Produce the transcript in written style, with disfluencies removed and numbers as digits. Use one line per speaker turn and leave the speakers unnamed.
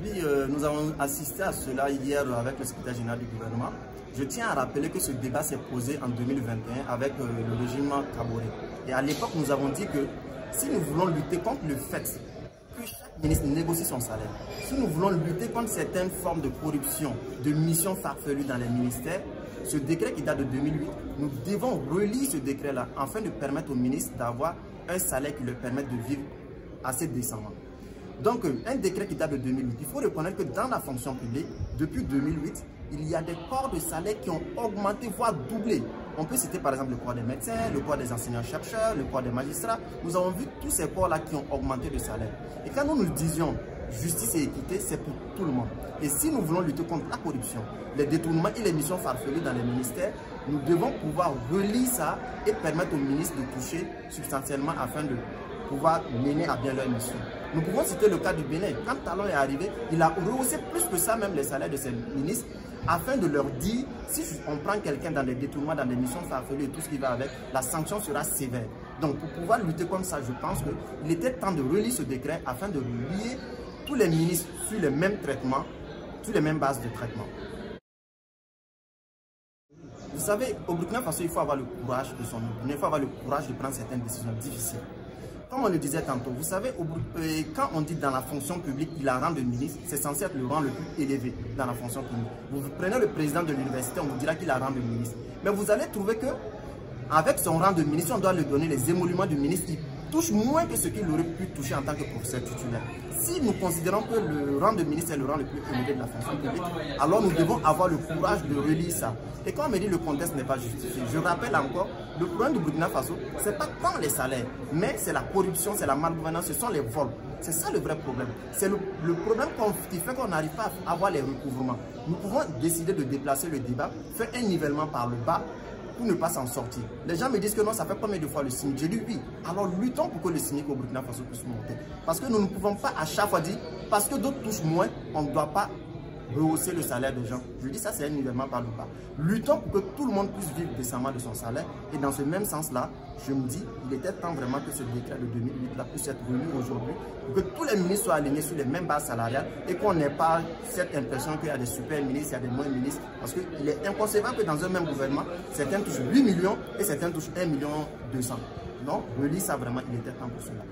Oui, nous avons assisté à cela hier avec le secrétaire général du gouvernement. Je tiens à rappeler que ce débat s'est posé en 2021 avec le régime Kaboré. Et à l'époque, nous avons dit que si nous voulons lutter contre le fait que chaque ministre négocie son salaire, si nous voulons lutter contre certaines formes de corruption, de missions farfelues dans les ministères, ce décret qui date de 2008, nous devons relire ce décret-là afin de permettre aux ministres d'avoir un salaire qui leur permette de vivre assez décemment. Donc, un décret qui date de 2008, il faut reconnaître que dans la fonction publique, depuis 2008, il y a des corps de salaire qui ont augmenté, voire doublé. On peut citer par exemple le corps des médecins, le corps des enseignants-chercheurs, le corps des magistrats. Nous avons vu tous ces corps-là qui ont augmenté de salaire. Et quand nous disions justice et équité, c'est pour tout le monde. Et si nous voulons lutter contre la corruption, les détournements et les missions farfelues dans les ministères, nous devons pouvoir relire ça et permettre aux ministres de toucher substantiellement afin de pouvoir mener à bien leur mission. Nous pouvons citer le cas du Bénin. Quand Talon est arrivé, il a rehaussé plus que ça même les salaires de ses ministres afin de leur dire, si on prend quelqu'un dans des détournements, dans des missions farfelues et tout ce qui va avec, la sanction sera sévère. Donc pour pouvoir lutter contre ça, je pense qu'il était temps de relire ce décret afin de lier tous les ministres sur les mêmes traitements, sur les mêmes bases de traitement. Vous savez, au Burkina Faso, il faut avoir le courage de son opinion, il faut avoir le courage de prendre certaines décisions difficiles. Comme on le disait tantôt, vous savez, quand on dit dans la fonction publique, il a rang de ministre, c'est censé être le rang le plus élevé dans la fonction publique. Vous prenez le président de l'université, on vous dira qu'il a rang de ministre. Mais vous allez trouver que, avec son rang de ministre, on doit lui donner les émoluments du ministre qui touche moins que ce qu'il aurait pu toucher en tant que professeur titulaire. Si nous considérons que le rang de ministre est le rang le plus élevé de la fonction publique, alors nous devons avoir le courage de relire ça. Et quand on me dit que le contexte n'est pas justifié, je rappelle encore, le problème du Burkina Faso, ce n'est pas tant les salaires, mais c'est la corruption, c'est la malgouvernance, ce sont les vols. C'est ça le vrai problème. C'est le problème qui fait qu'on n'arrive pas à avoir les recouvrements. Nous pouvons décider de déplacer le débat, faire un nivellement par le bas, pour ne pas s'en sortir. Les gens me disent que non, ça fait combien de fois le SMIC? J'ai dit oui. Alors luttons pour que le SMIC au Burkina Faso puisse monter. Parce que nous ne pouvons pas à chaque fois dire, parce que d'autres touchent moins, on ne doit pas rehausser le salaire des gens. Je dis ça, c'est un nivellement par le bas. Luttons pour que tout le monde puisse vivre décemment de son salaire. Et dans ce même sens-là, je me dis, il était temps vraiment que ce décret de 2008 là puisse être relu aujourd'hui, pour que tous les ministres soient alignés sur les mêmes bases salariales et qu'on n'ait pas cette impression qu'il y a des super ministres, il y a des moins ministres. Parce qu'il est inconcevable que dans un même gouvernement, certains touchent 8 millions et certains touchent 1,2 million. Non, relis ça vraiment, il était temps pour cela.